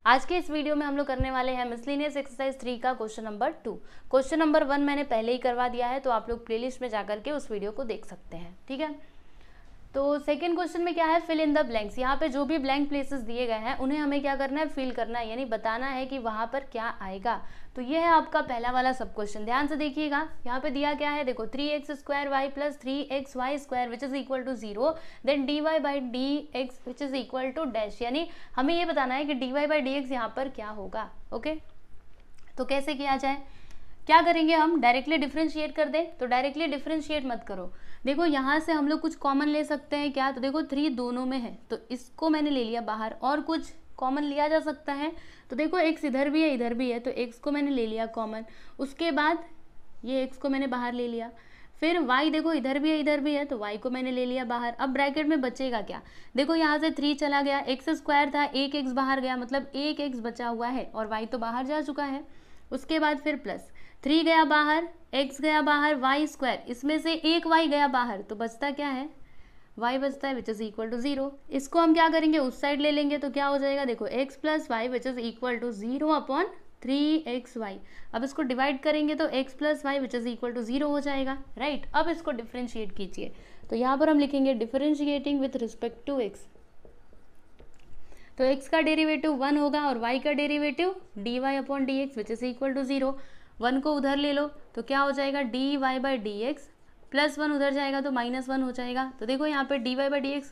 आज के इस वीडियो में हम लोग करने वाले हैं मिसलेनियस एक्सरसाइज 3 का क्वेश्चन नंबर 2। क्वेश्चन नंबर 1 मैंने पहले ही करवा दिया है, तो आप लोग प्लेलिस्ट में जाकर के उस वीडियो को देख सकते हैं। ठीक है, तो सेकंड क्वेश्चन में क्या है, फिल इन द ब्लैंक्स। यहाँ पे जो भी ब्लैंक प्लेसेस दिए गए हैं उन्हें हमें क्या करना है, फिल करना है, यानी बताना है कि वहाँ पर क्या आएगा। तो ये है आपका पहला वाला सब क्वेश्चन। ध्यान से देखिएगा, यहाँ पे दिया क्या है, देखो 3x² plus 3xy² which is equal to 0, then dy/dx which is equal to dash. यानी हमें ये बताना है कि dy/dx यहाँ पर क्या होगा। ओके, तो कैसे किया जाए, क्या करेंगे हम, डायरेक्टली डिफरेंशिएट कर दें। तो डायरेक्टली डिफरेंशिएट मत करो, देखो यहाँ से हम लोग कुछ कॉमन ले सकते हैं क्या, तो देखो 3 दोनों में है, तो इसको मैंने ले लिया बाहर, और कुछ कॉमन लिया जा सकता है। तो देखो x इधर भी है इधर भी है, तो x को मैंने ले लिया कॉमन, उसके बाद ये x को मैंने बाहर ले लिया, फिर y देखो इधर भी है इधर भी है, तो y को मैंने ले लिया बाहर। अब ब्रैकेट में बचेगा क्या, देखो यहाँ से 3 चला गया, x² था, एक x बाहर गया, मतलब एक x बचा हुआ है और y तो बाहर जा चुका है। उसके बाद फिर प्लस 3 गया बाहर, x गया बाहर, y², इसमें से एक y गया बाहर, तो बचता क्या है, y बचता है विच इज इक्वल टू 0। इसको हम क्या करेंगे, उस साइड ले लेंगे, तो क्या हो जाएगा, देखो x plus Y which is equal to 0/3xy। अब इसको डिवाइड करेंगे तो x plus Y which is equal to 0 हो जाएगा, राइट। अब इसको डिफ्रेंशिएट कीजिए, तो यहाँ पर हम लिखेंगे differentiating with respect to x। तो x का डेरिवेटिव 1 होगा और y का derivative dy/dx which is equal to 0। 1 को उधर ले लो तो क्या हो जाएगा, dy/dx, प्लस 1 उधर जाएगा तो -1 हो जाएगा। तो देखो यहाँ पे dy/dx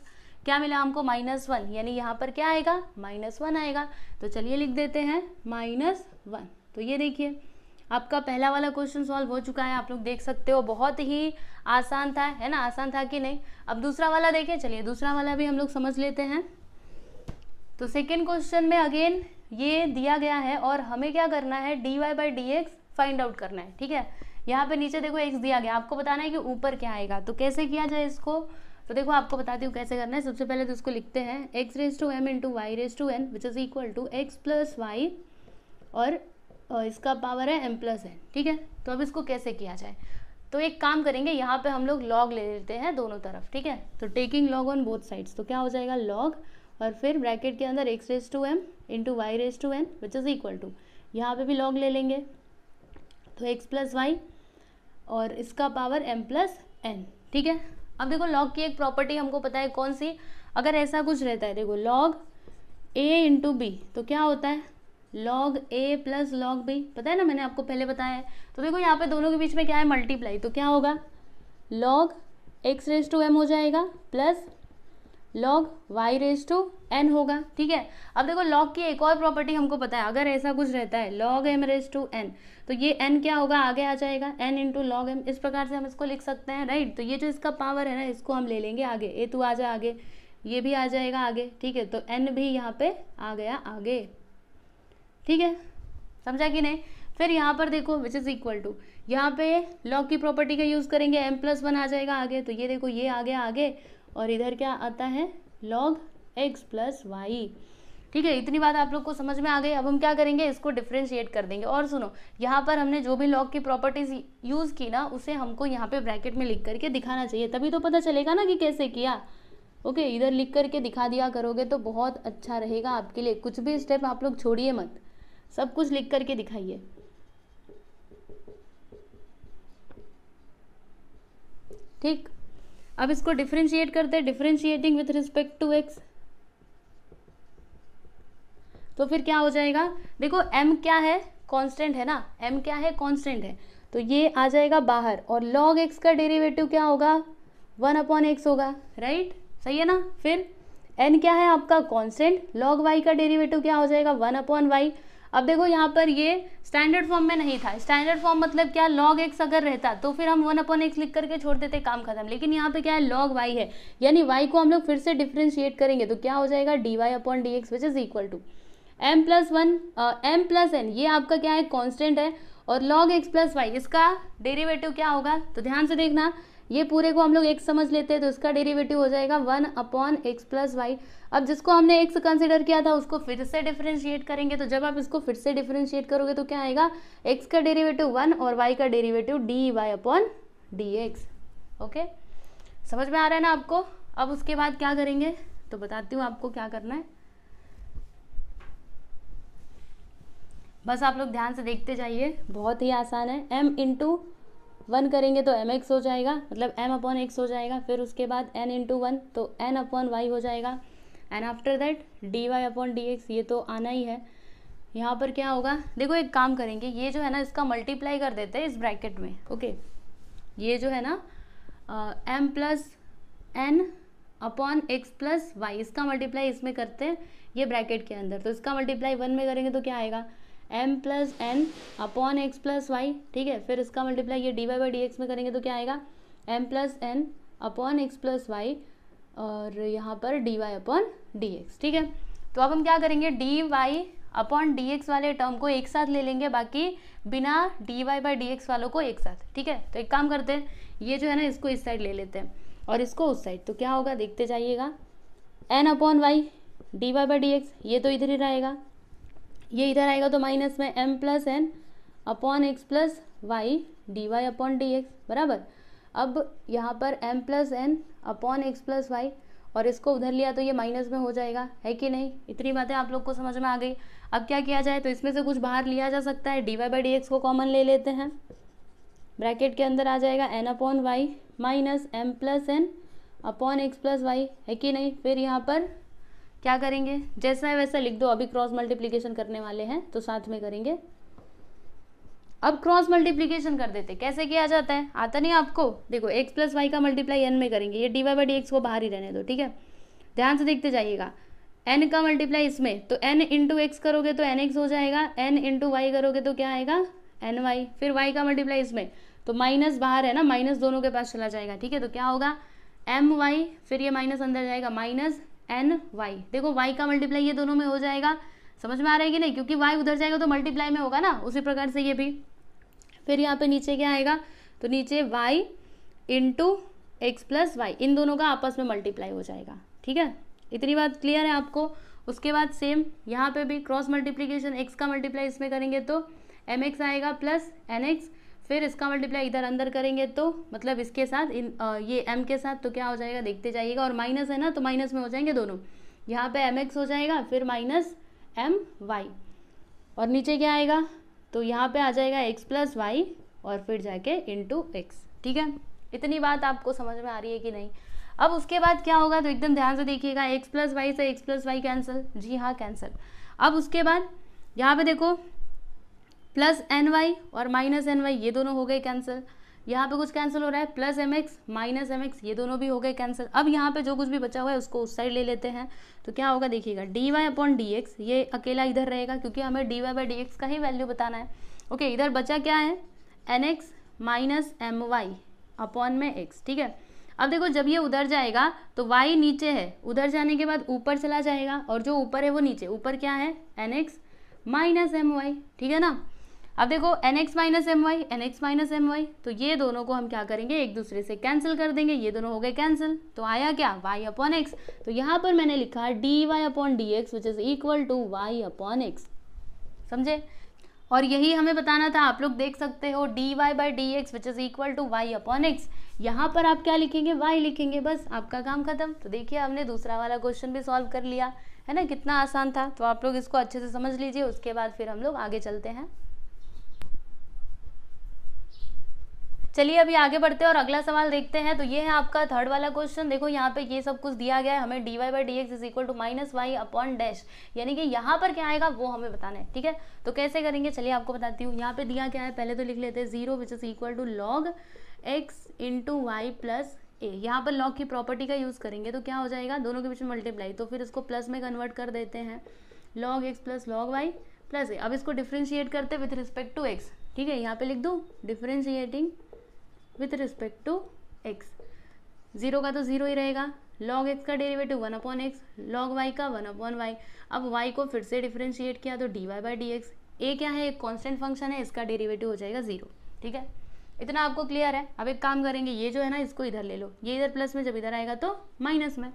क्या मिला हमको, -1, यानी यहाँ पर क्या आएगा, -1 आएगा। तो चलिए लिख देते हैं -1। तो ये देखिए आपका पहला वाला क्वेश्चन सॉल्व हो चुका है, आप लोग देख सकते हो, बहुत ही आसान था, है ना, आसान था कि नहीं। अब दूसरा वाला देखें, चलिए दूसरा वाला भी हम लोग समझ लेते हैं। तो सेकेंड क्वेश्चन में अगेन ये दिया गया है और हमें क्या करना है, dy/dx फाइंड आउट करना है। ठीक है, यहाँ पे नीचे देखो x दिया गया, आपको बताना है कि ऊपर क्या आएगा। तो कैसे किया जाए इसको, तो देखो आपको बताती हूँ कैसे करना है। सबसे पहले तो इसको लिखते हैं x⁻m × y⁻n which is equal to x plus Y, और इसका पावर है m+n। ठीक है, तो अब इसको कैसे किया जाए, तो एक काम करेंगे, यहाँ पे हम लोग लॉग ले लेते हैं दोनों तरफ। ठीक है, तो taking log on both sides, तो क्या हो जाएगा लॉग, और फिर ब्रैकेट के अंदर x⁻m × y⁻n which is equal to, यहाँ पे भी लॉग ले लेंगे, तो x प्लस वाई और इसका पावर m+n। ठीक है, अब देखो लॉग की एक प्रॉपर्टी हमको पता है, कौन सी, अगर ऐसा कुछ रहता है, देखो log a × b, तो क्या होता है log a plus log b, पता है ना, मैंने आपको पहले बताया है। तो देखो यहाँ पे दोनों के बीच में क्या है, मल्टीप्लाई, तो क्या होगा log x⁻m हो जाएगा प्लस log y⁻n होगा। ठीक है, अब देखो log की एक और प्रॉपर्टी हमको पता है, अगर ऐसा कुछ रहता है log m⁻n, तो ये n क्या होगा, आगे आ जाएगा n × log m, इस प्रकार से हम इसको लिख सकते हैं, राइट। तो ये जो इसका पावर है ना, इसको हम ले लेंगे आगे, ए तू आ जा आगे, ये भी आ जाएगा आगे। ठीक है, तो n भी यहाँ पे आ गया आगे। ठीक है, समझा कि नहीं। फिर यहाँ पर देखो विच इज इक्वल टू, यहाँ पे log की प्रॉपर्टी का यूज़ करेंगे, m+1 आ जाएगा आगे, तो ये देखो ये आ गया आगे, और इधर क्या आता है log x प्लस वाई। ठीक है, इतनी बात आप लोग को समझ में आ गई। अब हम क्या करेंगे, इसको डिफरेंशिएट कर देंगे। और सुनो, यहाँ पर हमने जो भी log की प्रॉपर्टीज यूज़ की ना, उसे हमको यहाँ पे ब्रैकेट में लिख करके दिखाना चाहिए, तभी तो पता चलेगा ना कि कैसे किया। ओके, इधर लिख करके दिखा दिया करोगे तो बहुत अच्छा रहेगा आपके लिए, कुछ भी स्टेप आप लोग छोड़िए मत, सब कुछ लिख करके दिखाइए। ठीक, अब इसको डिफरेंशिएट करते हैं, differentiating with respect to x, तो फिर क्या हो जाएगा, देखो m क्या है, कांस्टेंट है ना, m क्या है, कांस्टेंट है, तो ये आ जाएगा बाहर, और log x का डेरिवेटिव क्या होगा, 1/x होगा, राइट, सही है ना। फिर n क्या है आपका, कांस्टेंट, log y का डेरिवेटिव क्या हो जाएगा, 1/y। अब देखो यहाँ पर ये स्टैंडर्ड फॉर्म में नहीं था, स्टैंडर्ड फॉर्म मतलब क्या, log x अगर रहता तो फिर हम 1/x लिख करके छोड़ देते, काम खत्म। लेकिन यहाँ पे क्या है, log y है, यानी y को हम लोग फिर से डिफ्रेंशिएट करेंगे, तो क्या हो जाएगा dy/dx which is equal to m+n, ये आपका क्या है, कांस्टेंट है, और log x प्लस वाई, इसका डेरिवेटिव क्या होगा, तो ध्यान से देखना, ये पूरे को हम लोग x समझ लेते हैं, तो इसका डेरिवेटिव हो जाएगा 1/x प्लस वाई। अब जिसको हमने x कंसिडर किया था उसको फिर से डिफरेंशिएट करेंगे, तो जब आप इसको फिर से डिफरेंशिएट करोगे तो क्या आएगा, x का डेरिवेटिव 1 और y का डेरिवेटिव dy/dx। ओके, समझ में आ रहा है ना आपको। अब उसके बाद क्या करेंगे, तो बताती हूँ आपको क्या करना है। बस आप लोग ध्यान से देखते जाइए, बहुत ही आसान है। m इंटू 1 करेंगे तो mx हो जाएगा, मतलब m अपॉन x हो जाएगा। फिर उसके बाद n इंटू 1 तो n अपॉन y हो जाएगा। And after that dy upon dx, ये तो आना ही है। यहाँ पर क्या होगा, देखो एक काम करेंगे, ये जो है ना इसका मल्टीप्लाई कर देते हैं इस ब्रैकेट में। ओके, ये जो है ना m plus n upon x plus Y, इसका मल्टीप्लाई इसमें करते हैं ये ब्रैकेट के अंदर। तो इसका मल्टीप्लाई 1 में करेंगे तो क्या आएगा, m plus n upon X plus Y. ठीक है, फिर इसका मल्टीप्लाई ये dy बाई dx में करेंगे तो क्या आएगा, m plus n upon X plus Y, और यहाँ पर dy अपॉन dx। ठीक है, तो अब हम क्या करेंगे, dy अपॉन dx वाले टर्म को एक साथ ले लेंगे, बाकी बिना dy बाई dx वालों को एक साथ। ठीक है, तो एक काम करते हैं, ये जो है ना इसको इस साइड ले लेते हैं और इसको उस साइड। तो क्या होगा देखते जाइएगा, n upon Y dy by dx, ये तो इधर ही रहेगा, ये इधर आएगा तो माइनस में m plus n upon X plus Y D Y upon D X बराबर। अब यहाँ पर m plus n upon X plus Y, और इसको उधर लिया तो ये माइनस में हो जाएगा, है कि नहीं। इतनी बातें आप लोग को समझ में आ गई। अब क्या किया जाए, तो इसमें से कुछ बाहर लिया जा सकता है, D Y by D X को कॉमन ले लेते हैं, ब्रैकेट के अंदर आ जाएगा n upon Y minus m plus n upon X plus Y, है कि नहीं। फिर यहाँ पर क्या करेंगे, जैसा है वैसा लिख दो, अभी क्रॉस मल्टीप्लिकेशन करने वाले हैं तो साथ में करेंगे। अब क्रॉस मल्टीप्लिकेशन कर देते, कैसे किया जाता है, आता नहीं आपको। देखो x प्लस वाई का मल्टीप्लाई n में करेंगे, ये D Y by D X को बाहर ही रहने दो। ठीक है, ध्यान से देखते जाइएगा, n का मल्टीप्लाई इसमें तो n इंटू एक्स करोगे तो एन एक्स हो जाएगा, n इंटू वाई करोगे तो क्या आएगा, एन वाई। फिर y का मल्टीप्लाई इसमें तो माइनस बाहर है ना, माइनस दोनों के पास चला जाएगा। ठीक है, तो क्या होगा एम वाई, फिर ये माइनस अंदर जाएगा, माइनस एन वाई। देखो y का मल्टीप्लाई ये दोनों में हो जाएगा, समझ में आ रहा है कि नहीं, क्योंकि y उधर जाएगा तो मल्टीप्लाई में होगा ना, उसी प्रकार से ये भी। फिर यहाँ पे नीचे क्या आएगा, तो नीचे y into x plus y, इन दोनों का आपस में मल्टीप्लाई हो जाएगा। ठीक है, इतनी बात क्लियर है आपको। उसके बाद सेम यहाँ पे भी क्रॉस मल्टीप्लिकेशन, x का मल्टीप्लाई इसमें करेंगे तो mx आएगा प्लस nx, फिर इसका मल्टीप्लाई इधर अंदर करेंगे तो मतलब इसके साथ ये m के साथ, तो क्या हो जाएगा देखते जाइएगा, और माइनस है ना तो माइनस में हो जाएंगे दोनों। यहाँ पे mx हो जाएगा, फिर माइनस my, और नीचे क्या आएगा, तो यहाँ पे आ जाएगा x प्लस वाई और फिर जाके इंटू एक्स। ठीक है, इतनी बात आपको समझ में आ रही है कि नहीं। अब उसके बाद क्या होगा, तो एकदम ध्यान से देखिएगा, x प्लस वाई से x प्लस वाई कैंसिल, जी हाँ कैंसिल। अब उसके बाद यहाँ पे देखो प्लस एन वाई और माइनस एन वाई, ये दोनों हो गए कैंसिल। यहाँ पे कुछ कैंसिल हो रहा है, plus M X minus M X, ये दोनों भी हो गए कैंसिल। अब यहाँ पे जो कुछ भी बचा हुआ है उसको उस साइड ले लेते हैं, तो क्या होगा देखिएगा, D Y upon D X, ये अकेला इधर रहेगा क्योंकि हमें D Y by D X का ही वैल्यू बताना है। ओके, इधर बचा क्या है, N X minus M Y upon में एक्स। ठीक है, अब देखो जब ये उधर जाएगा तो y नीचे है, उधर जाने के बाद ऊपर चला जाएगा, और जो ऊपर है वो नीचे, ऊपर क्या है N X minus M Y. ठीक है ना, अब देखो N X minus M Y, N X minus M Y, तो ये दोनों को हम क्या करेंगे, एक दूसरे से कैंसिल कर देंगे, ये दोनों हो गए कैंसिल। तो आया क्या, y अपॉन एक्स। तो यहाँ पर मैंने लिखा D Y upon D X which is equal to Y upon X, समझे। और यही हमें बताना था, आप लोग देख सकते हो D Y by D X which is equal to Y upon X. यहाँ पर आप क्या लिखेंगे, y लिखेंगे, बस आपका काम खत्म। तो देखिए हमने दूसरा वाला क्वेश्चन भी सॉल्व कर लिया है ना, कितना आसान था। तो आप लोग इसको अच्छे से समझ लीजिए, उसके बाद फिर हम लोग आगे चलते हैं। चलिए अभी आगे बढ़ते हैं और अगला सवाल देखते हैं। तो ये है आपका थर्ड वाला क्वेश्चन। देखो यहाँ पे ये सब कुछ दिया गया है, हमें D Y by D X is equal to minus Y upon dash, यानी कि यहाँ पर क्या आएगा वो हमें बताना है। ठीक है, तो कैसे करेंगे चलिए आपको बताती हूँ। यहाँ पे दिया क्या है, पहले तो लिख लेते हैं 0 which is equal to log x into y plus a. यहाँ पर लॉग की प्रॉपर्टी का यूज़ करेंगे तो क्या हो जाएगा, दोनों के बीच में मल्टीप्लाई, तो फिर इसको प्लस में कन्वर्ट कर देते हैं, log x plus log y plus a. अब इसको डिफ्रेंशिएट करते विथ रिस्पेक्ट टू एक्स। ठीक है, यहाँ पे लिख दूँ differentiating with respect to X, 0 का तो 0 ही रहेगा, log x का derivative 1 upon X, log y का 1 अपॉन वाई। अब y को फिर से डिफ्रेंशिएट किया तो D Y by D x, a क्या है, एक कॉन्स्टेंट फंक्शन है, इसका डेरिवेटिव हो जाएगा 0। ठीक है, इतना आपको क्लियर है। अब एक काम करेंगे, ये जो है ना इसको इधर ले लो, ये इधर प्लस में, जब इधर आएगा तो माइनस में,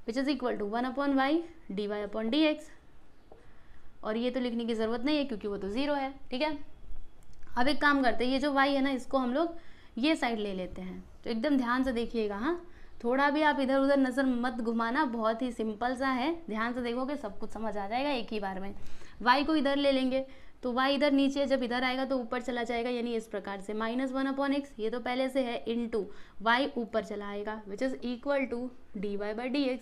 which is equal to 1 upon Y D Y upon D X, और ये तो लिखने की ज़रूरत नहीं है क्योंकि वो तो 0 है। ठीक है, अब एक काम करते हैं, ये जो y है ना इसको हम लोग ये साइड ले लेते हैं। तो एकदम ध्यान से देखिएगा, हाँ थोड़ा भी आप इधर उधर नज़र मत घुमाना, बहुत ही सिंपल सा है, ध्यान से देखोगे सब कुछ समझ आ जाएगा एक ही बार में। y को इधर ले लेंगे तो y इधर नीचे, जब इधर आएगा तो ऊपर चला जाएगा, यानी इस प्रकार से -1/x, ये तो पहले से है, इनटू y ऊपर चला आएगा, विच इज इक्वल टू dy/dx,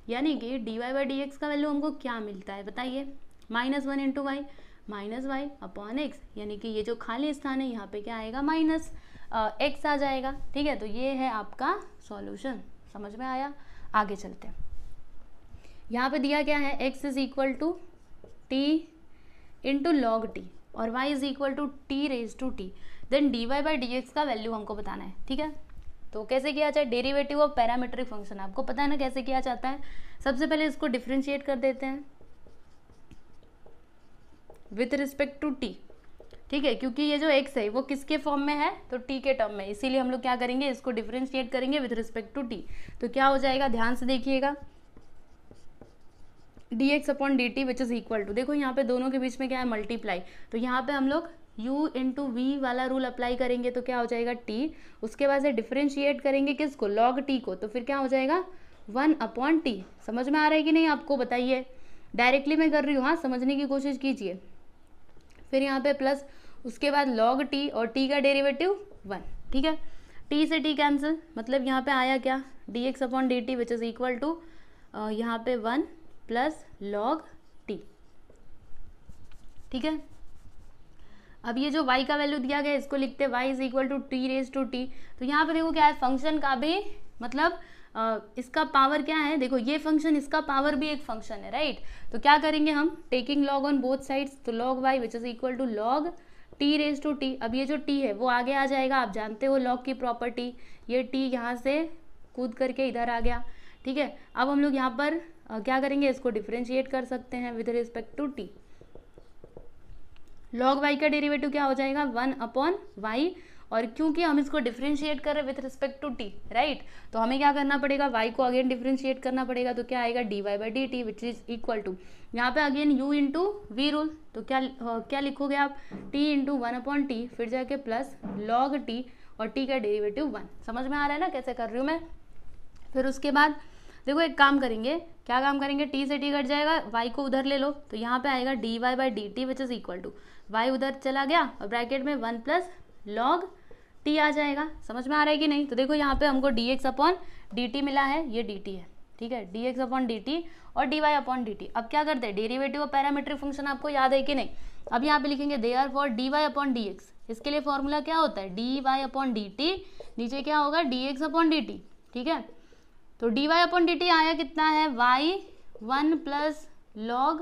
यानी कि dy/dx का वैल्यू हमको क्या मिलता है बताइए, -1 इंटू वाई -y/x, यानी कि ये जो खाली स्थान है यहाँ पे क्या आएगा, -x आ जाएगा। ठीक है, तो ये है आपका सॉल्यूशन, समझ में आया। आगे चलते हैं, यहाँ पे दिया क्या है, x is equal to t into log T और y is equal to t⁻t, then dy/dx का वैल्यू हमको बताना है। ठीक है, तो कैसे किया जाए, डेरिवेटिव ऑफ पैरामीट्रिक फंक्शन, आपको पता है ना कैसे किया जाता है। सबसे पहले इसको डिफरेंशिएट कर देते हैं विथ रिस्पेक्ट टू t। ठीक है, क्योंकि ये जो x है वो किसके फॉर्म में है, तो t के टर्म में, इसीलिए हम लोग क्या करेंगे, इसको डिफरेंशिएट करेंगे विथ रिस्पेक्ट टू t। तो क्या हो जाएगा, ध्यान से देखिएगा, dx/dt which is equal to, देखो यहाँ पे दोनों के बीच में क्या है, मल्टीप्लाई, तो यहाँ पे हम लोग u इंटू वी वाला रूल अप्लाई करेंगे, तो क्या हो जाएगा t, उसके बाद से डिफरेंशिएट करेंगे किसको, log t को, तो फिर क्या हो जाएगा 1/t। समझ में आ रहा है कि नहीं आपको, बताइए। डायरेक्टली मैं कर रही हूँ, हाँ, समझने की कोशिश कीजिए। फिर यहाँ पे प्लस, उसके बाद log t और t का डेरिवेटिव 1। ठीक है, t से t कैंसिल, मतलब यहाँ पे आया क्या, dx/dt which is equal to यहाँ पे 1 प्लस log t। ठीक है, अब ये जो y का वैल्यू दिया गया इसको लिखते y is equal to t⁻t। तो यहाँ पे देखो क्या है, फंक्शन का भी मतलब इसका पावर क्या है, देखो ये फंक्शन, इसका पावर भी एक फंक्शन है, राइट। तो क्या करेंगे हम, taking log on both sides, तो log y which is equal to log t⁻t। अब ये जो t है वो आगे आ जाएगा, आप जानते हो log की प्रॉपर्टी, ये t यहाँ से कूद करके इधर आ गया। ठीक है, अब हम लोग यहाँ पर क्या करेंगे, इसको डिफरेंशिएट कर सकते हैं with respect to t। log y का डेरिवेटिव क्या हो जाएगा, 1/y, और क्योंकि हम इसको डिफरेंशिएट कर रहे हैं with respect to t, right, तो हमें क्या करना पड़ेगा, y को अगेन डिफरेंशिएट करना पड़ेगा, तो क्या आएगा, dy/dt which is equal to, यहाँ पे again u into V rule, तो क्या लिखोगे आप, t इंटू 1/t, फिर जाके प्लस log t और t का डेरिवेटिव 1। समझ में आ रहा है ना कैसे कर रही हूँ मैं। फिर उसके बाद देखो एक काम करेंगे, क्या काम करेंगे, t से t कट जाएगा, y को उधर ले लो, तो यहाँ पे आएगा dy/dt which is equal to, y उधर चला गया और ब्रैकेट में 1 प्लस log t आ जाएगा। समझ में आ रहा है कि नहीं। तो देखो यहाँ पे हमको dx/dt मिला है, ये dt है। ठीक है, dx/dt और dy/dt। अब क्या करते हैं, डेरिवेटिव ऑफ पैरामीट्रिक फंक्शन आपको याद है कि नहीं। अब यहाँ पे लिखेंगे देयरफॉर dy/dx, इसके लिए फॉर्मूला क्या होता है, dy/dt, नीचे क्या होगा, dx/dt। ठीक है, तो dy/dt आया कितना है, y 1 प्लस log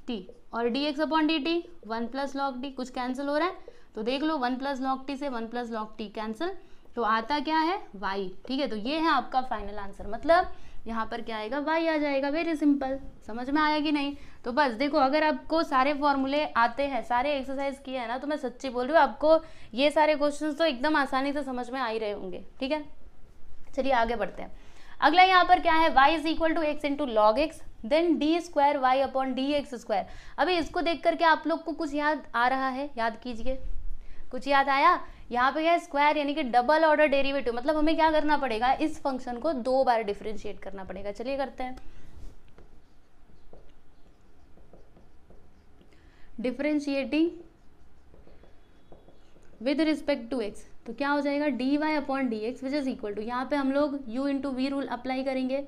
t और dx/dt 1 प्लस log t, कुछ कैंसिल हो रहा है तो देख लो, 1 प्लस log t से 1 प्लस log t कैंसिल, तो आता क्या है, y। ठीक है, तो ये है आपका फाइनल आंसर, मतलब यहाँ पर क्या आएगा, y आ जाएगा। वेरी सिंपल, समझ में आया कि नहीं। तो बस देखो, अगर आपको सारे फॉर्मूले आते हैं, सारे एक्सरसाइज किए हैं ना, तो मैं सच्ची बोल रही हूँ, आपको ये सारे क्वेश्चन तो एकदम आसानी से समझ में आ ही रहे होंगे। ठीक है, चलिए आगे बढ़ते हैं। अगला यहाँ पर क्या है, y is equal to X into log X, then d²y/dx²। अभी इसको देख करके आप लोग को कुछ याद आ रहा है, याद कीजिए, कुछ याद आया। यहाँ पे क्या है, स्क्वायर यानी कि डबल ऑर्डर डेरिवेटिव, मतलब हमें क्या करना पड़ेगा, इस फंक्शन को 2 बार डिफरेंशिएट करना पड़ेगा। चलिए करते हैं, differentiating with respect to X, तो क्या हो जाएगा, dy/dx which is equal to, यहाँ पे हम लोग u into V rule apply करेंगे,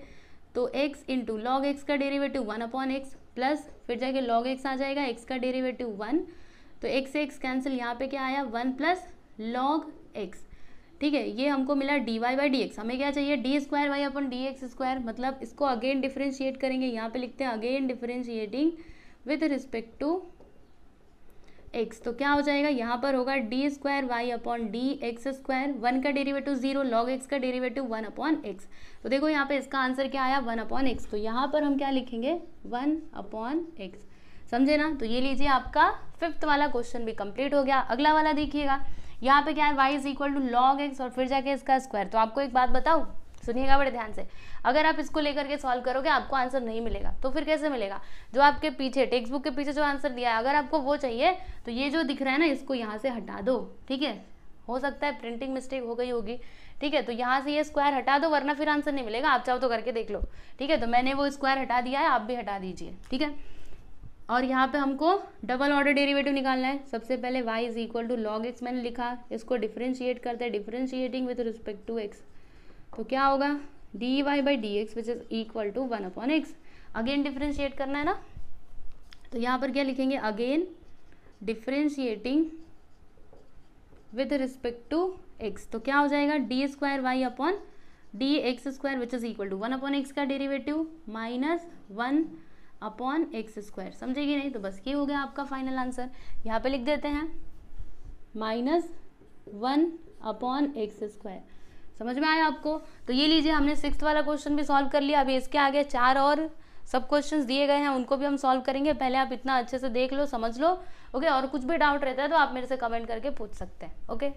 तो x इंटू लॉग एक्स का डेरिवेटिव 1/x प्लस फिर जाके log x आ जाएगा, x का डेरिवेटिव 1, तो x से x कैंसिल, यहाँ पे क्या आया, 1 प्लस log x। ठीक है, ये हमको मिला dy/dx, हमें क्या चाहिए, d²y/dx², मतलब इसको अगेन डिफरेंशिएट करेंगे, यहाँ पे लिखते हैं again differentiating with respect to x, तो क्या हो जाएगा, यहाँ पर होगा d²y/dx², 1 का डेरिवेटिव 0, log x का डेरिवेटिव 1/x। तो देखो यहाँ पे इसका आंसर क्या आया, 1/x, तो यहाँ पर हम क्या लिखेंगे, 1/x। समझे ना। तो ये लीजिए, आपका 5th वाला क्वेश्चन भी कंप्लीट हो गया। अगला वाला देखिएगा, यहाँ पे क्या है, y is equal to log X और फिर जाके इसका स्क्वायर। तो आपको एक बात बताऊँ, सुनिएगा बड़े ध्यान से, अगर आप इसको लेकर के सॉल्व करोगे आपको आंसर नहीं मिलेगा, तो फिर कैसे मिलेगा, जो आपके पीछे टेक्स्ट बुक के पीछे जो आंसर दिया है, अगर आपको वो चाहिए तो ये जो दिख रहा है ना, इसको यहाँ से हटा दो। ठीक है, हो सकता है प्रिंटिंग मिस्टेक हो गई होगी। ठीक है, तो यहाँ से ये स्क्वायर हटा दो, वरना फिर आंसर नहीं मिलेगा। आप चाहो तो करके देख लो। ठीक है, तो मैंने वो स्क्वायर हटा दिया है, आप भी हटा दीजिए। ठीक है, और यहाँ पे हमको डबल ऑर्डर डेरिवेटिव निकालना है। सबसे पहले y is equal to log X मैंने लिखा, इसको डिफ्रेंशिएट करते हैं, differentiating with respect to x, तो क्या होगा dy by D X which is equal to 1 upon X. Again differentiate करना है ना, तो यहाँ पर क्या लिखेंगे, again differentiating with respect to x, तो क्या हो जाएगा D square Y upon D X square which is equal to 1 upon X का derivative minus 1 upon x square. समझेगी नहीं, तो बस ये हो गया आपका फाइनल आंसर। यहाँ पे लिख देते हैं माइनस 1 अपॉन एक्स स्क्वायर। समझ में आया आपको? तो ये लीजिए, हमने 6th वाला क्वेश्चन भी सॉल्व कर लिया। अभी इसके आगे 4 और सब क्वेश्चंस दिए गए हैं, उनको भी हम सॉल्व करेंगे। पहले आप इतना अच्छे से देख लो, समझ लो, ओके। और कुछ भी डाउट रहता है तो आप मेरे से कमेंट करके पूछ सकते हैं, ओके।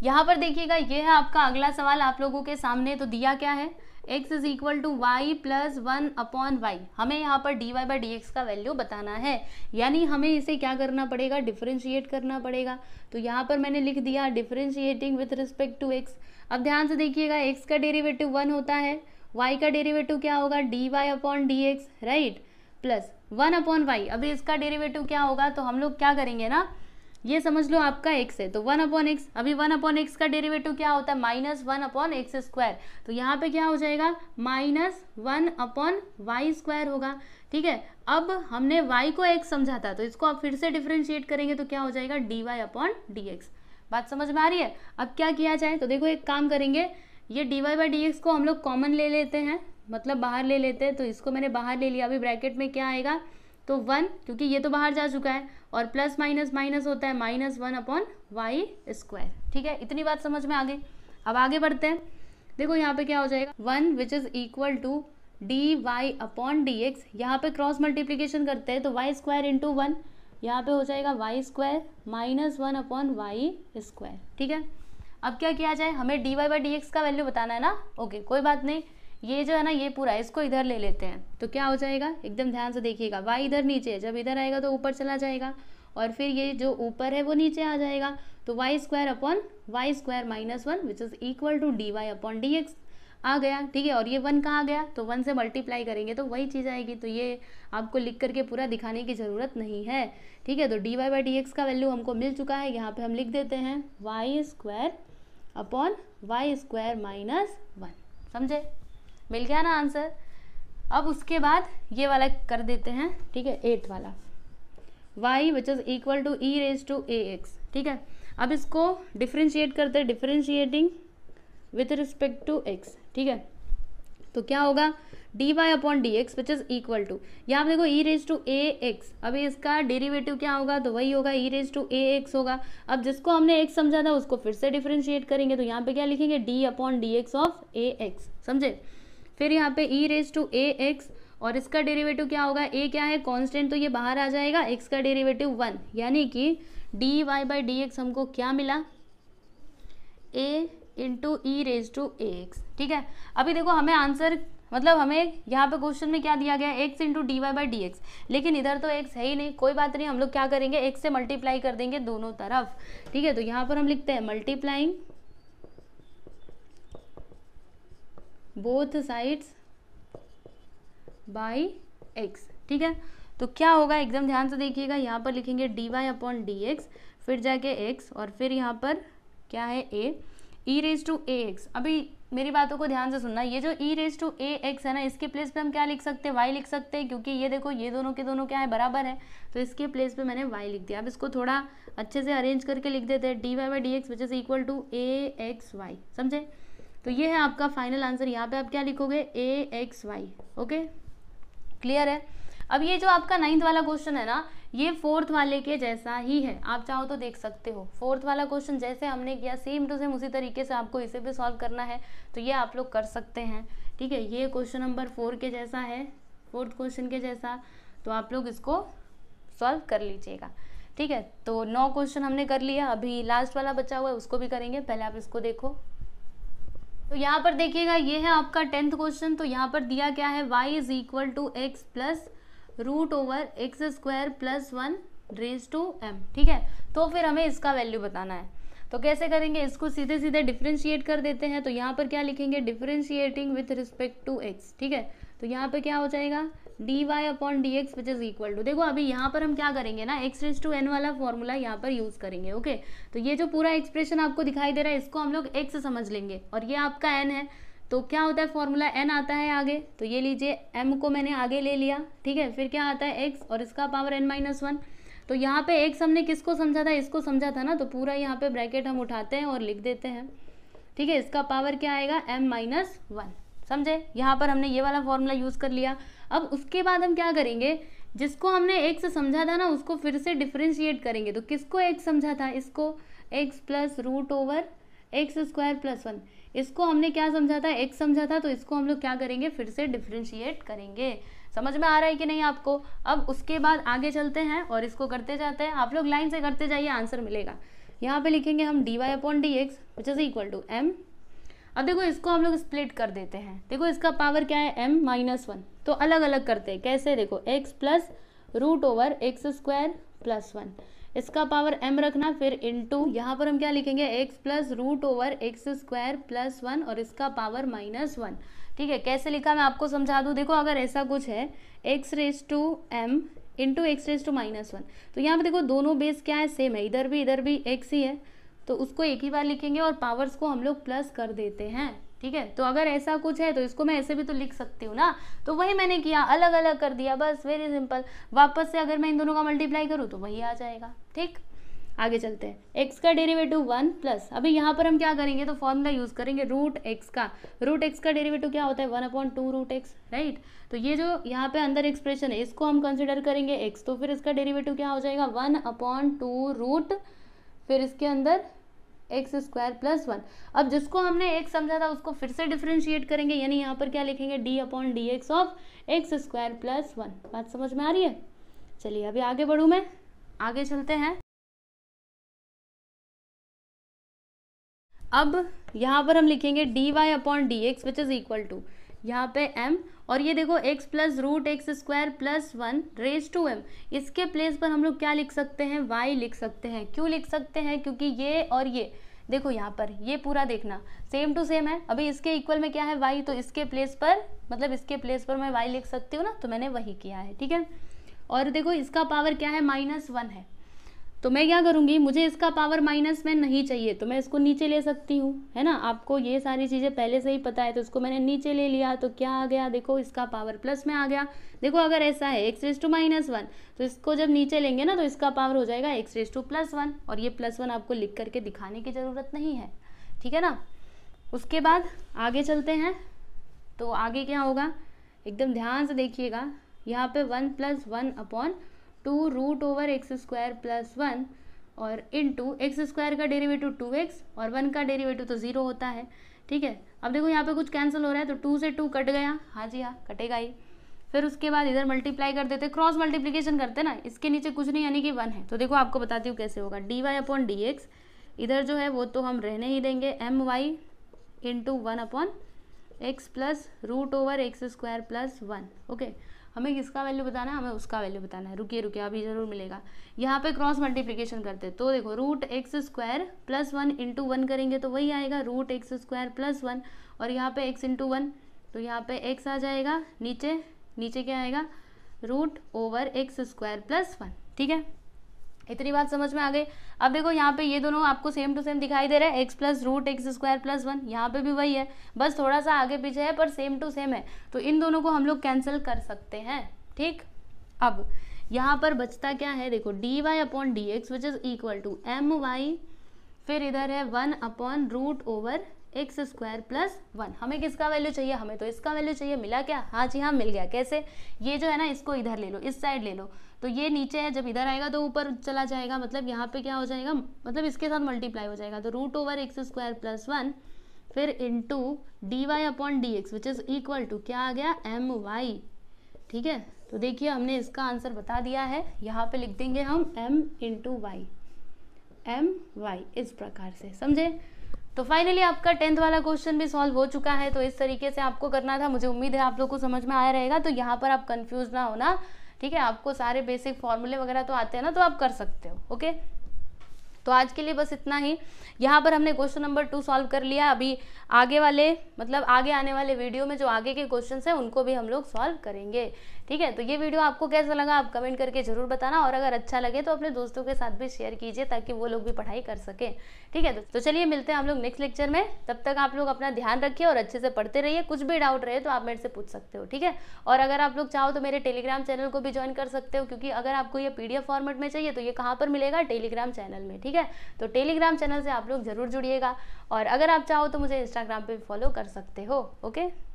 यहाँ पर देखिएगा, ये है आपका अगला सवाल आप लोगों के सामने। तो दिया क्या है, x is equal to Y plus 1 upon Y. हमें यहाँ पर D Y by D X का वैल्यू बताना है, यानी हमें इसे क्या करना पड़ेगा, डिफरेंशिएट करना पड़ेगा। तो यहाँ पर मैंने लिख दिया differentiating with respect to x। अब ध्यान से देखिएगा, x का डेरिवेटिव 1 होता है, y का डेरिवेटिव क्या होगा, D Y upon D X, right, plus 1 upon Y. अभी इसका डेरिवेटिव क्या होगा, तो हम लोग क्या करेंगे ना, ये समझ लो आपका x है, तो 1 अपॉन एक्स। अभी 1 अपॉन एक्स का डेरिवेटिव क्या होता है, माइनस 1 अपॉन एक्स स्क्वायर। तो यहाँ पे क्या हो जाएगा, माइनस 1 अपॉन वाई स्क्वायर होगा, ठीक है। अब हमने y को x समझा था, तो इसको आप फिर से डिफरेंशिएट करेंगे तो क्या हो जाएगा, D Y upon D X. बात समझ में आ रही है? अब क्या किया जाए, तो देखो एक काम करेंगे, ये D Y by D X को हम लोग कॉमन ले लेते हैं, मतलब बाहर ले लेते हैं। तो इसको मैंने बाहर ले लिया। अभी ब्रैकेट में क्या आएगा, तो 1, क्योंकि ये तो बाहर जा चुका है, और प्लस माइनस माइनस होता है, माइनस 1 अपॉन वाई स्क्वायर, ठीक है। इतनी बात समझ में आ गई। अब आगे बढ़ते हैं। देखो यहाँ पे क्या हो जाएगा, 1 which is equal to D Y upon D X. यहाँ पे क्रॉस मल्टीप्लीकेशन करते हैं, तो वाई स्क्वायर इंटू 1, यहाँ पे हो जाएगा Y square minus 1 upon Y square, ठीक है। अब क्या किया जाए, हमें D Y by D X का वैल्यू बताना है ना, ओके, कोई बात नहीं। ये जो है ना, ये पूरा इसको इधर ले लेते हैं, तो क्या हो जाएगा, एकदम ध्यान से देखिएगा, y इधर नीचे है, जब इधर आएगा तो ऊपर चला जाएगा, और फिर ये जो ऊपर है वो नीचे आ जाएगा। तो y square upon Y square minus 1 which is equal to D Y upon D x आ गया, ठीक है। और ये 1 कहाँ गया, तो 1 से मल्टीप्लाई करेंगे तो वही चीज़ आएगी। तो ये आपको लिख करके पूरा दिखाने की ज़रूरत नहीं है, ठीक है। तो D Y by D X का वैल्यू हमको मिल चुका है। यहाँ पर हम लिख देते हैं Y square upon Y square minus 1। समझे, मिल गया ना आंसर। अब उसके बाद ये वाला कर देते हैं, ठीक है, 8th वाला, y which is equal to E raise to A X, ठीक है। अब इसको डिफ्रेंशिएट करते हैं, differentiating with respect to x, ठीक है। तो क्या होगा, D Y upon D X which is equal to, यहाँ देखो E raise to A X. अभी इसका डेरिवेटिव क्या होगा, तो वही होगा E raise to A X होगा। अब जिसको हमने x समझा था उसको फिर से डिफ्रेंशिएट करेंगे, तो यहाँ पे क्या लिखेंगे, D upon D x of A x, समझे। फिर यहाँ पे ई रेज टू ए एक्स, और इसका डेरिवेटिव क्या होगा, a क्या है कांस्टेंट, तो ये बाहर आ जाएगा, x का डेरिवेटिव 1, यानी कि D Y by D X हमको क्या मिला, a into E raise to A X, ठीक है। अभी देखो हमें आंसर, मतलब हमें यहाँ पे क्वेश्चन में क्या दिया गया, x into D Y by D X, लेकिन इधर तो x है ही नहीं। कोई बात नहीं, हम लोग क्या करेंगे, x से मल्टीप्लाई कर देंगे दोनों तरफ, ठीक है। तो यहाँ पर हम लिखते हैं multiplying both sides by x, ठीक है। तो क्या होगा, एकदम ध्यान से देखिएगा, यहाँ पर लिखेंगे D Y upon D X, फिर जाके एक्स, और फिर यहाँ पर क्या है, A E raise to A X. अभी मेरी बातों को ध्यान से सुनना, ये जो E raise to A X है ना, इसके प्लेस पे हम क्या लिख सकते हैं, वाई लिख सकते हैं, क्योंकि ये देखो ये दोनों के दोनों क्या है, बराबर है। तो इसके प्लेस पे मैंने वाई लिख दिया। अब इसको थोड़ा अच्छे से अरेंज करके लिख देते हैं, D Y by D X which is equal to A X Y, समझे। तो ये है आपका फाइनल आंसर। यहाँ पे आप क्या लिखोगे, ए एक्स वाई, ओके, क्लियर है। अब ये जो आपका 9th वाला क्वेश्चन है ना, ये 4th वाले के जैसा ही है, आप चाहो तो देख सकते हो। 4th वाला क्वेश्चन जैसे हमने किया सेम टू सेम उसी तरीके से आपको इसे भी सॉल्व करना है, तो ये आप लोग कर सकते हैं, ठीक है। ये क्वेश्चन नंबर 4 के जैसा है, 4th क्वेश्चन के जैसा, तो आप लोग इसको सॉल्व कर लीजिएगा, ठीक है। तो 9 क्वेश्चन हमने कर लिया, अभी लास्ट वाला बचा हुआ है उसको भी करेंगे, पहले आप इसको देखो। तो यहाँ पर देखिएगा, ये है आपका 10th क्वेश्चन। तो यहाँ पर दिया क्या है, y is equal to X plus root over X square plus 1 raise to m, ठीक है। तो फिर हमें इसका वैल्यू बताना है, तो कैसे करेंगे, इसको सीधे सीधे डिफ्रेंशिएट कर देते हैं। तो यहाँ पर क्या लिखेंगे, differentiating with respect to x, ठीक है। तो यहाँ पे क्या हो जाएगा dy upon D X which is equal to, देखो अभी यहाँ पर हम क्या करेंगे ना x⁴n वाला फॉर्मूला यहाँ पर यूज करेंगे। ओके, तो ये जो पूरा एक्सप्रेशन आपको दिखाई दे रहा है इसको हम लोग x समझ लेंगे और ये आपका n है, तो क्या होता है फॉर्मूला n आता है आगे, तो ये लीजिए m को मैंने आगे ले लिया, ठीक है, फिर क्या आता है x और इसका पावर n-1। तो यहाँ पे x हमने किसको समझा था, इसको समझा था ना, तो पूरा यहाँ पे ब्रैकेट हम उठाते हैं और लिख देते हैं, ठीक है, इसका पावर क्या आएगा m-1, समझे। यहाँ पर हमने ये वाला फॉर्मूला यूज कर लिया। अब उसके बाद हम क्या करेंगे, जिसको हमने x समझा था ना उसको फिर से डिफरेंशिएट करेंगे। तो किसको x समझा था, इसको x plus root over X square plus 1, इसको हमने क्या समझा था, x समझा था, तो इसको हम लोग क्या करेंगे फिर से डिफरेंशिएट करेंगे। समझ में आ रहा है कि नहीं आपको। अब उसके बाद आगे चलते हैं और इसको करते जाते हैं, आप लोग लाइन से करते जाइए, आंसर मिलेगा। यहाँ पे लिखेंगे हम dy upon D X which is equal to m। अब देखो इसको हम लोग स्प्लिट कर देते हैं, देखो इसका पावर क्या है m-1, तो अलग अलग करते हैं, कैसे, देखो x plus root over X square plus 1, इसका पावर m रखना, फिर इनटू यहाँ पर हम क्या लिखेंगे x plus root over X square plus 1 और इसका पावर -1, ठीक है। कैसे लिखा मैं आपको समझा दूँ, देखो अगर ऐसा कुछ है x⁻m इंटू x⁻1, तो यहाँ पे देखो दोनों बेस क्या है, सेम है, इधर भी x ही है, तो उसको एक ही बार लिखेंगे और पावर्स को हम लोग प्लस कर देते हैं, ठीक है। तो अगर ऐसा कुछ है तो इसको मैं ऐसे भी तो लिख सकती हूँ ना, तो वही मैंने किया, अलग अलग कर दिया, बस वेरी सिंपल। वापस से अगर मैं इन दोनों का मल्टीप्लाई करूँ तो वही आ जाएगा, ठीक। आगे चलते हैं, x का डेरिवेटिव 1 प्लस, अभी यहाँ पर हम क्या करेंगे, तो फॉर्मूला यूज करेंगे रूट एक्स का डेरिवेटिव क्या होता है 1/2 रूट एक्स, राइट। तो ये जो यहाँ पे अंदर एक्सप्रेशन है इसको हम कंसिडर करेंगे x, तो फिर इसका डेरिवेटिव क्या हो जाएगा 1/2 रूट, फिर इसके अंदर एक्स स्क्वायर प्लस 1। अब जिसको हमने x समझा था उसको फिर से डिफरेंशिएट करेंगे, यानी यहाँ पर क्या लिखेंगे d upon D x of x square plus 1। बात समझ में आ रही है। चलिए अभी आगे बढ़ूँ मैं, आगे चलते हैं। अब यहाँ पर हम लिखेंगे dy upon D X which is equal to, यहाँ पे m और ये देखो x plus root X square plus 1 raise to m, इसके प्लेस पर हम लोग क्या लिख सकते हैं, y लिख सकते हैं। क्यों लिख सकते हैं, क्योंकि ये और ये देखो यहाँ पर ये पूरा देखना सेम टू सेम है। अभी इसके इक्वल में क्या है y, तो इसके प्लेस पर मतलब इसके प्लेस पर मैं y लिख सकती हूँ ना, तो मैंने वही किया है, ठीक है। और देखो इसका पावर क्या है -1 है, तो मैं क्या करूँगी, मुझे इसका पावर -1 नहीं चाहिए तो मैं इसको नीचे ले सकती हूँ, है ना। आपको ये सारी चीज़ें पहले से ही पता है, तो इसको मैंने नीचे ले लिया, तो क्या आ गया, देखो इसका पावर प्लस में आ गया। देखो अगर ऐसा है x⁻1, तो इसको जब नीचे लेंगे ना तो इसका पावर हो जाएगा x⁻1, और ये +1 आपको लिख करके दिखाने की ज़रूरत नहीं है, ठीक है ना। उसके बाद आगे चलते हैं, तो आगे क्या होगा एकदम ध्यान से देखिएगा, यहाँ पे 1 + 1/2 root over X square plus 1 और इंटू एक्स स्क्वायर का डेरिवेटिव 2x और 1 का डेरिवेटिव तो 0 होता है, ठीक है। अब देखो यहाँ पे कुछ कैंसिल हो रहा है, तो 2 से 2 कट गया, हाँ जी हाँ कटेगा ही। फिर उसके बाद इधर मल्टीप्लाई कर देते, क्रॉस मल्टीप्लिकेशन करते ना, इसके नीचे कुछ नहीं यानी कि 1 है। तो देखो आपको बताती हूँ कैसे होगा, dy अपॉन डी एक्स, इधर जो है वो तो हम रहने ही देंगे, my into 1/x plus root over X square plus 1। Okay, हमें किसका वैल्यू बताना है, हमें उसका वैल्यू बताना है। रुकिए अभी ज़रूर मिलेगा। यहाँ पे क्रॉस मल्टीप्लिकेशन करते हैं, तो देखो root X square plus 1 into 1 करेंगे तो वही आएगा रूट एक्स स्क्वायर प्लस 1, और यहाँ पे x इंटू 1, तो यहाँ पे x आ जाएगा, नीचे क्या आएगा root over X square plus 1, ठीक है। इतनी बात समझ में आ गई। अब देखो यहाँ पे ये दोनों आपको सेम टू सेम दिखाई दे रहा है, x plus root X square plus 1, यहाँ पे भी वही है, बस थोड़ा सा आगे पीछे है पर सेम टू सेम है, तो इन दोनों को हम लोग कैंसिल कर सकते हैं, ठीक। अब यहाँ पर बचता क्या है, देखो dy upon D X which is equal to my, फिर इधर है 1 upon root over X square plus 1। हमें किसका वैल्यू चाहिए, हमें तो इसका वैल्यू चाहिए। मिला क्या, हाँ जी हाँ मिल गया। कैसे, ये जो है ना इसको इधर ले लो, इस साइड ले लो, तो ये नीचे है, जब इधर आएगा तो ऊपर चला जाएगा, मतलब यहाँ पे क्या हो जाएगा, मतलब इसके साथ मल्टीप्लाई हो जाएगा, तो root over X square plus 1 फिर into dy upon D X which is equal to क्या आ गया my, ठीक है। तो देखिए हमने इसका आंसर बता दिया है, यहाँ पे लिख देंगे हम m इंटू वाई, my इस प्रकार से, समझे। तो फाइनली आपका 10th वाला क्वेश्चन भी सॉल्व हो चुका है। तो इस तरीके से आपको करना था, मुझे उम्मीद है आप लोग को समझ में आया रहेगा। तो यहाँ पर आप कंफ्यूज ना होना, ठीक है। आपको सारे बेसिक फॉर्मूले वगैरह तो आते हैं ना, तो आप कर सकते हो, ओके। तो आज के लिए बस इतना ही। यहाँ पर हमने क्वेश्चन नंबर 2 सॉल्व कर लिया। अभी आगे वाले मतलब आगे आने वाले वीडियो में जो आगे के क्वेश्चंस हैं उनको भी हम लोग सॉल्व करेंगे। ठीक है, तो ये वीडियो आपको कैसा लगा आप कमेंट करके जरूर बताना, और अगर अच्छा लगे तो अपने दोस्तों के साथ भी शेयर कीजिए ताकि वो लोग भी पढ़ाई कर सकें। ठीक है, तो चलिए मिलते हैं हम लोग नेक्स्ट लेक्चर में। तब तक आप लोग अपना ध्यान रखिए और अच्छे से पढ़ते रहिए। कुछ भी डाउट रहे तो आप मेरे से पूछ सकते हो। ठीक है, और अगर आप लोग चाहो तो मेरे टेलीग्राम चैनल को भी ज्वाइन कर सकते हो, क्योंकि अगर आपको ये PDF फॉर्मेट में चाहिए तो ये कहाँ पर मिलेगा, टेलीग्राम चैनल में। ठीक है, तो टेलीग्राम चैनल से आप लोग जरूर जुड़िएगा, और अगर आप चाहो तो मुझे इंस्टाग्राम पे भी फॉलो कर सकते हो। ओके।